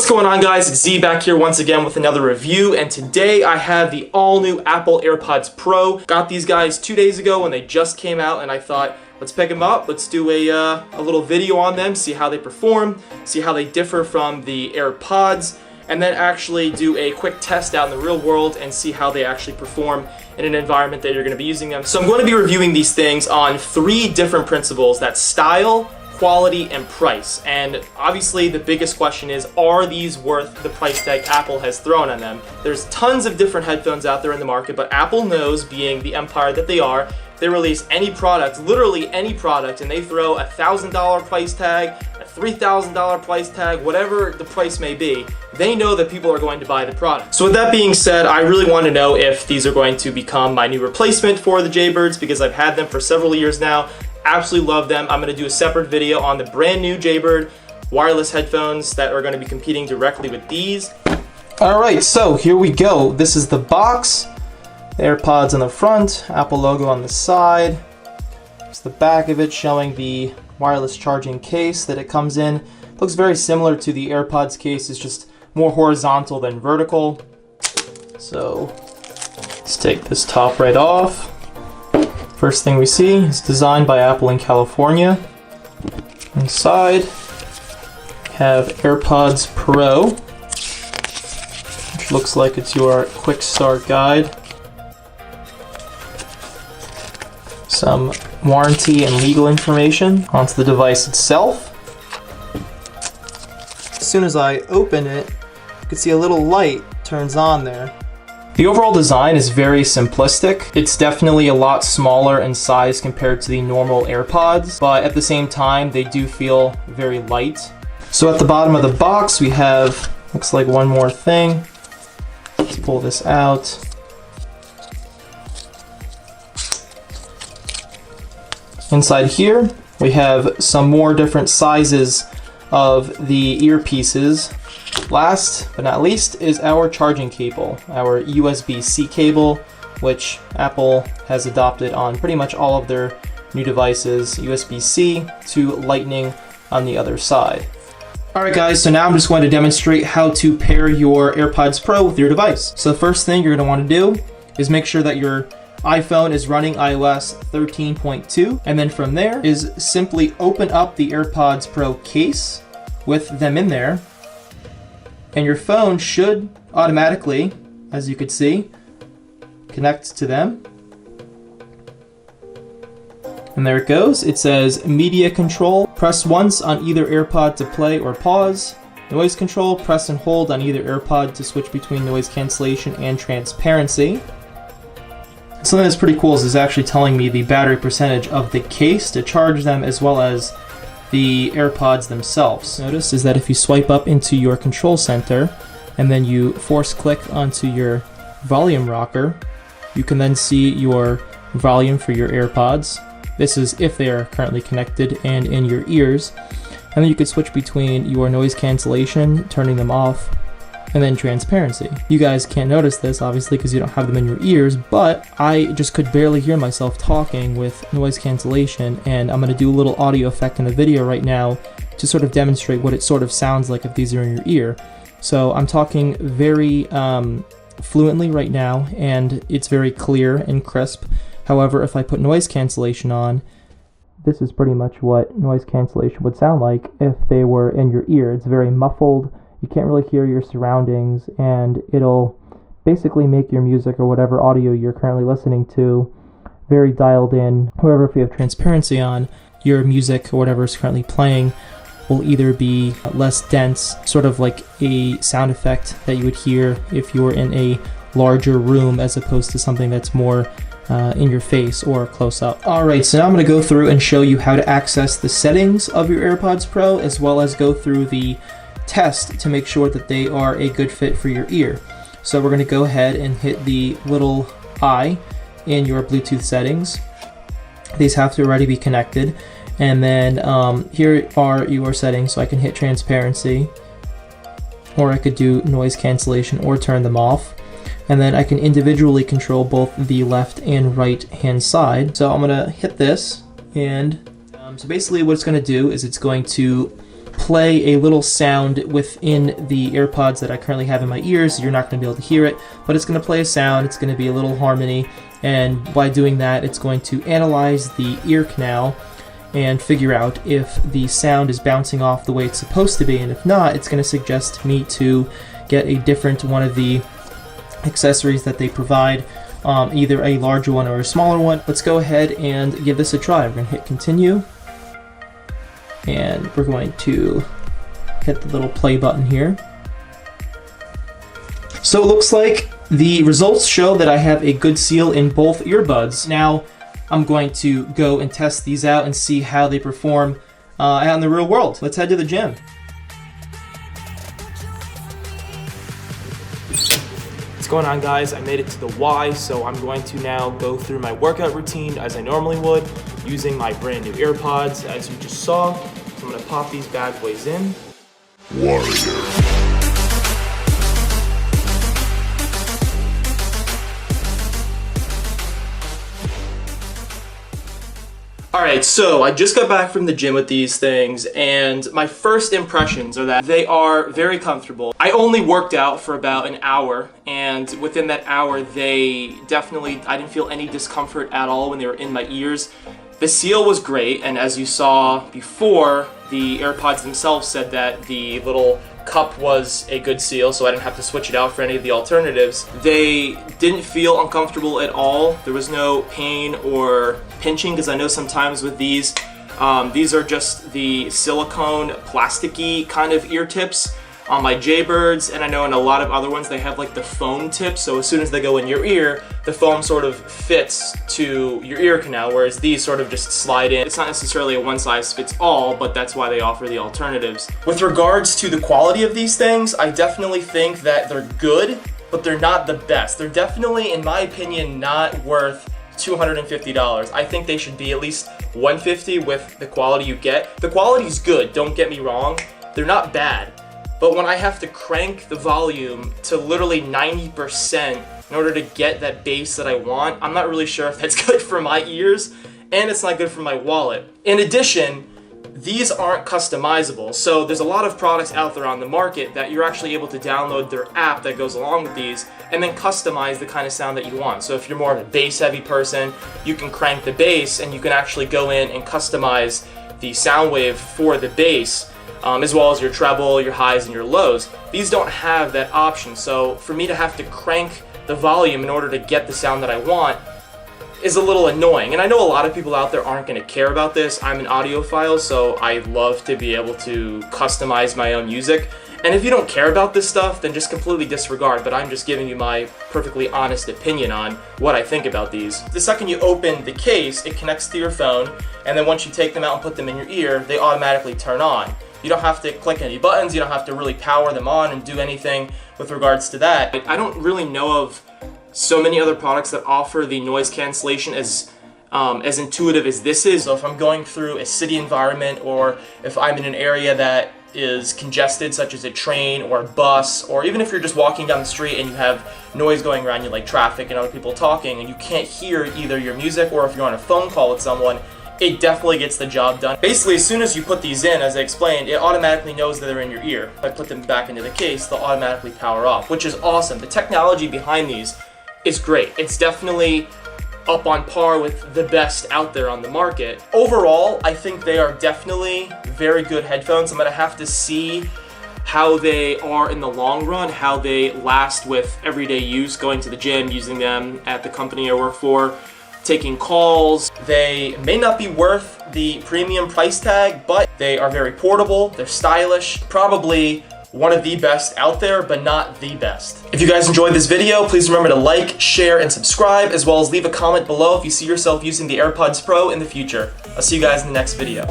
What's going on, guys? It's Z back here once again with another review, and today I have the all-new Apple AirPods Pro. Got these guys 2 days ago when they just came out, and I thought, let's pick them up, let's do a little video on them, see how they perform, see how they differ from the AirPods, and then actually do a quick test out in the real world and see how they actually perform in an environment that you're going to be using them. So I'm going to be reviewing these things on 3 different principles: that's style, quality, and price. And obviously the biggest question is, are these worth the price tag Apple has thrown on them? There's tons of different headphones out there in the market, but Apple knows, being the empire that they are, they release any product, literally any product, and they throw a $1,000 price tag, a $3,000 price tag, whatever the price may be. They know that people are going to buy the product. So with that being said, I really want to know if these are going to become my new replacement for the Jaybirds, because I've had them for several years now. Absolutely love them. I'm going to do a separate video on the brand new Jaybird wireless headphones that are going to be competing directly with these. Alright, so here we go. This is the box. The AirPods on the front, Apple logo on the side. It's the back of it showing the wireless charging case that it comes in. Looks very similar to the AirPods case, it's just more horizontal than vertical. So let's take this top right off. First thing we see is designed by Apple in California. Inside, we have AirPods Pro, which looks like it's your quick start guide. Some warranty and legal information onto the device itself. As soon as I open it, you can see a little light turns on there. The overall design is very simplistic. It's definitely a lot smaller in size compared to the normal AirPods, but at the same time, they do feel very light. So at the bottom of the box, we have, looks like one more thing. Let's pull this out. Inside here, we have some more different sizes of the earpieces. Last but not least is our charging cable, our USB-C cable, which Apple has adopted on pretty much all of their new devices, USB-C to Lightning on the other side. Alright guys, so now I'm just going to demonstrate how to pair your AirPods Pro with your device. So the first thing you're going to want to do is make sure that your iPhone is running iOS 13.2, and then from there is simply open up the AirPods Pro case with them in there. And your phone should automatically, as you could see, connect to them. And there it goes. It says media control. Press once on either AirPod to play or pause. Noise control. Press and hold on either AirPod to switch between noise cancellation and transparency. Something that's pretty cool is it's actually telling me the battery percentage of the case to charge them, as well as the AirPods themselves. Notice is that if you swipe up into your control center and then you force click onto your volume rocker, you can then see your volume for your AirPods. This is if they are currently connected and in your ears. And then you could switch between your noise cancellation, turning them off, and then transparency. You guys can't notice this obviously because you don't have them in your ears, but I just could barely hear myself talking with noise cancellation, and I'm going to do a little audio effect in the video right now to sort of demonstrate what it sort of sounds like if these are in your ear. So I'm talking very fluently right now, and it's very clear and crisp. However, if I put noise cancellation on, this is pretty much what noise cancellation would sound like if they were in your ear. It's very muffled. You can't really hear your surroundings, and it'll basically make your music or whatever audio you're currently listening to very dialed in. However, if you have transparency on, your music or whatever is currently playing will either be less dense, sort of like a sound effect that you would hear if you were in a larger room, as opposed to something that's more in your face or close up. Alright, so now I'm going to go through and show you how to access the settings of your AirPods Pro, as well as go through the test to make sure that they are a good fit for your ear. So we're going to go ahead and hit the little I in your Bluetooth settings. These have to already be connected. And then here are your settings. So I can hit transparency, or I could do noise cancellation or turn them off. And then I can individually control both the left and right hand side. So I'm going to hit this, and so basically what it's going to do is it's going to play a little sound within the AirPods that I currently have in my ears. You're not going to be able to hear it, but it's going to play a sound. It's going to be a little harmony, and by doing that, it's going to analyze the ear canal and figure out if the sound is bouncing off the way it's supposed to be, and if not, it's going to suggest me to get a different one of the accessories that they provide, either a larger one or a smaller one. Let's go ahead and give this a try. We're going to hit continue, and we're going to hit the little play button here. So it looks like the results show that I have a good seal in both earbuds. Now I'm going to go and test these out and see how they perform out in the real world. Let's head to the gym. What's going on, guys? I made it to the Y, so I'm going to now go through my workout routine as I normally would, using my brand new AirPods, as you just saw. So I'm going to pop these bad boys in. Warrior. Alright, so I just got back from the gym with these things, and my first impressions are that they are very comfortable. I only worked out for about an hour, and within that hour I didn't feel any discomfort at all when they were in my ears. The seal was great, and as you saw before, the AirPods themselves said that the little cup was a good seal, so I didn't have to switch it out for any of the alternatives. They didn't feel uncomfortable at all. There was no pain or pinching, because I know sometimes with these are just the silicone plasticky kind of ear tips on my Jaybirds, and I know in a lot of other ones they have like the foam tip, so as soon as they go in your ear, the foam sort of fits to your ear canal, whereas these sort of just slide in. It's not necessarily a one-size-fits-all, but that's why they offer the alternatives. With regards to the quality of these things, I definitely think that they're good, but they're not the best. They're definitely, in my opinion, not worth $250. I think they should be at least $150 with the quality you get. The quality's good, don't get me wrong. They're not bad. But when I have to crank the volume to literally 90% in order to get that bass that I want, I'm not really sure if that's good for my ears, and it's not good for my wallet. In addition, these aren't customizable, so there's a lot of products out there on the market that you're actually able to download their app that goes along with these and then customize the kind of sound that you want. So if you're more of a bass-heavy person, you can crank the bass and you can actually go in and customize the sound wave for the bass, as well as your treble, your highs, and your lows. These don't have that option, so for me to have to crank the volume in order to get the sound that I want is a little annoying. And I know a lot of people out there aren't going to care about this. I'm an audiophile, so I love to be able to customize my own music. And if you don't care about this stuff, then just completely disregard, but I'm just giving you my perfectly honest opinion on what I think about these. The second you open the case, it connects to your phone, and then once you take them out and put them in your ear, they automatically turn on. You don't have to click any buttons, you don't have to really power them on and do anything with regards to that. I don't really know of so many other products that offer the noise cancellation as intuitive as this is. So if I'm going through a city environment, or if I'm in an area that is congested, such as a train or a bus, or even if you're just walking down the street and you have noise going around you like traffic and other people talking, and you can't hear either your music or if you're on a phone call with someone, it definitely gets the job done. Basically, as soon as you put these in, as I explained, it automatically knows that they're in your ear. If I put them back into the case, they'll automatically power off, which is awesome. The technology behind these is great. It's definitely up on par with the best out there on the market. Overall, I think they are definitely very good headphones. I'm gonna have to see how they are in the long run, how they last with everyday use, going to the gym, using them at the company I work for, taking calls. They may not be worth the premium price tag, but they are very portable, they're stylish, probably one of the best out there, but not the best. If you guys enjoyed this video, please remember to like, share, and subscribe, as well as leave a comment below if you see yourself using the AirPods Pro in the future. I'll see you guys in the next video.